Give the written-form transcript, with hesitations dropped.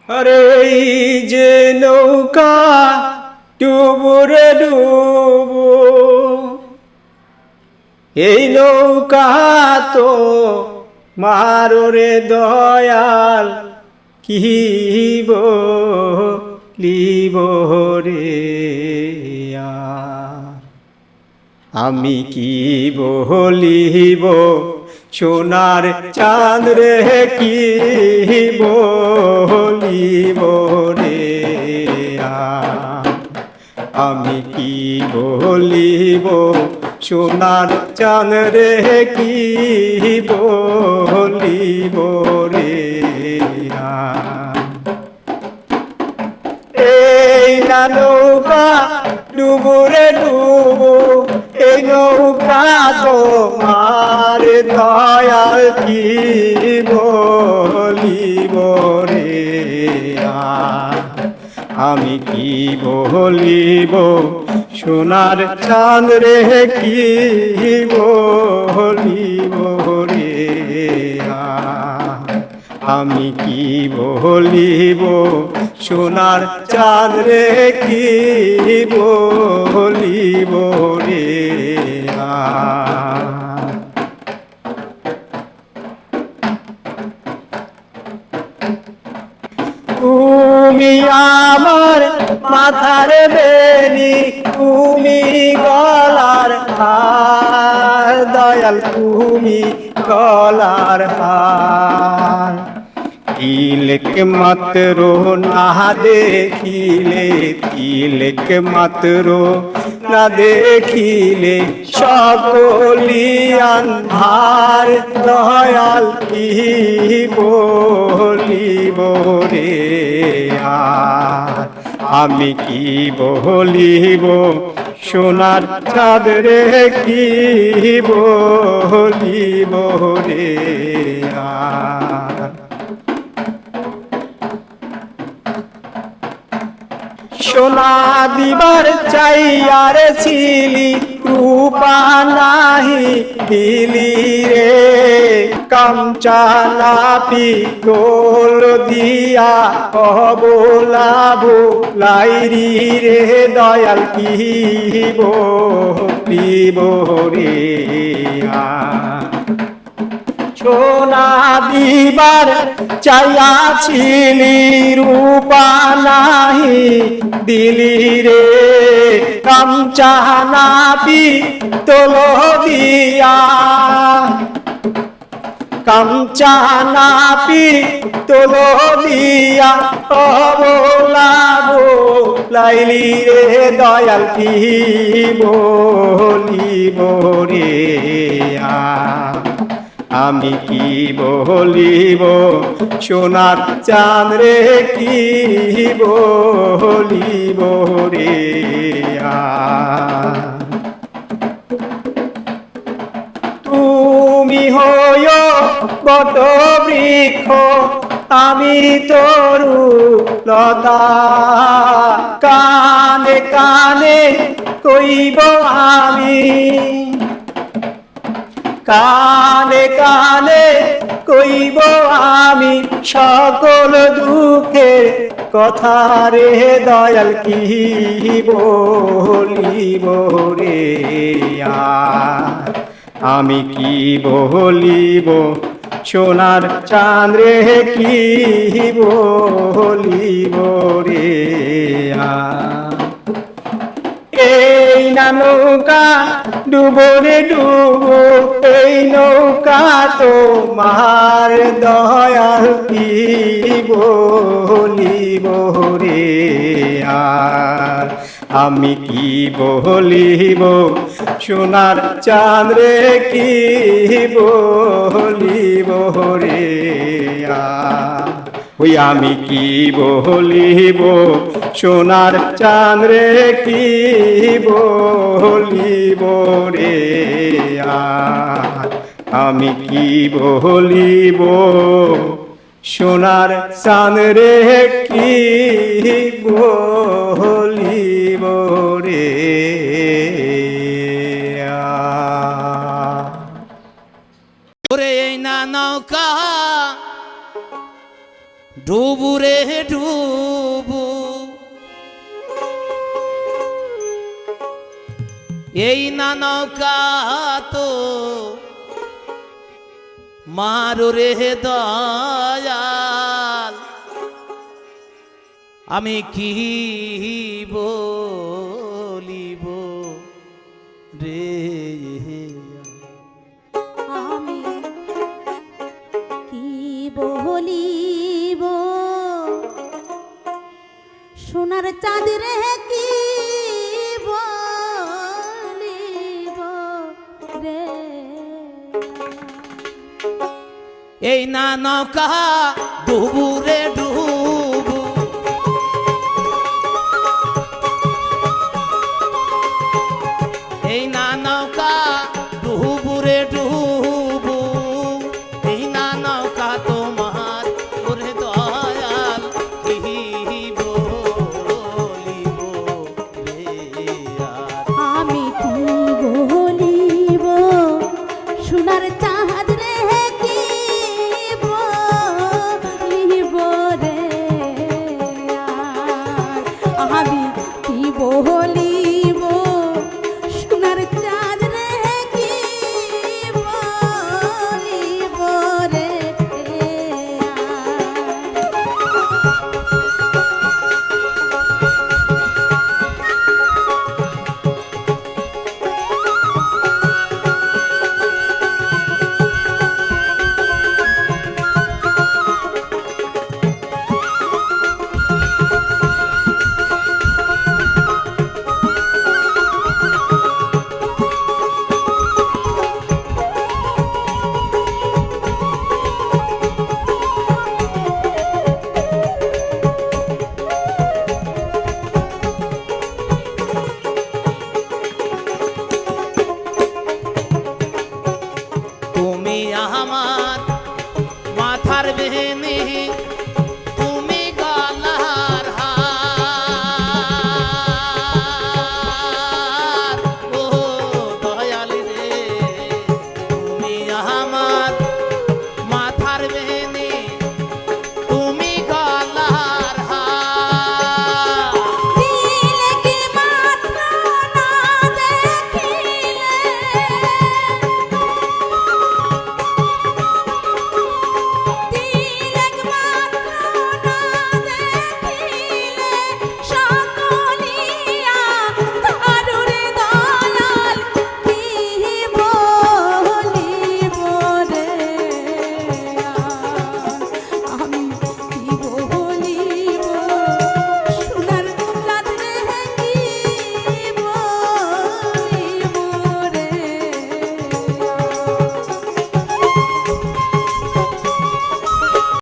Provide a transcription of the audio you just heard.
আরে এই যে নৌকা ডুবুরে ডুবু, এই নৌকা তো মারোরে দয়াল, কি বলিব রে আর। আমি কি বলিব সোনার চাঁদ রে, কি বলিব রে আর। আমি কি বলিব সোনার চাঁদ রে, কি বলিব রে আর। এই না নৌকা ডুবুরে ডুবু, এই নৌকা তোমার দয়াল, কি বলিব রে আর। আমি কি বলিব সোনার চাঁদ রে, কি বলিব রে আর। আমি কি বলিব সোনার চাঁদ রে, কি বলিব রে আর। তুমি আমার মাথার বেনি, তুমি গলার হার দয়াল, তুমি গলার হার। তিলক মাত্র না দেখিলে, তিলক মাত্র না দেখিলে সকলি আন্ধার দয়াল, কি বলিব রে আর। আমি কি বলিব সোনার চাঁদ রে, কি বলিব রে আর। সোনা দিবার চাইয়ার ছিলি, রূপা নাহি দিলি রে। কামচালা পিতল দিয়া অবলাবো লাইরি রে দয়াল, কি বলিব রে আর। সোনা দিবার চাইয়াছিলি, রূপা নাহি দিলি রে। কামচানা পিতল দিয়া, কামচানা পিতল দিয়া অবলাবো লাইলি রে দয়াল, কি বলিব রে আর। আমি কি বলিব সোনার চাঁদ রে, কি বলিব রে আর। তুমি হইও বট বৃক্ষ, আমি তরু লতা। কানে কানে কইব আমি, কানে কানে কইব আমি সকল দুঃখের কথা রে দয়াল, কি বলিব রে আর। আমি কি বলিব সোনার চাঁদ রে, কি বলিব রে আর। এই না নৌকা ডুবরে ডুবো, এই নৌকা তোমার দয়াল, কি বলিব রে আর। আমি কি বলিব সোনার চাঁদ রে, কি বলিব রে আর। ওই আমি কি বলিব সোনার চাঁদ রে, কি বলিব রে আর। আমি কি বলিব সোনার চাঁদ রে, কি বলিব রে আর। ওরে এই না নৌকা ডুবু রে ডুবু এই না নৌকা তো মারো রে দয়াল আমি কি বলিব রে আমি কি বলিব সোনার চাঁদ রে কি বলিব রে এই না নৌকা ডুবু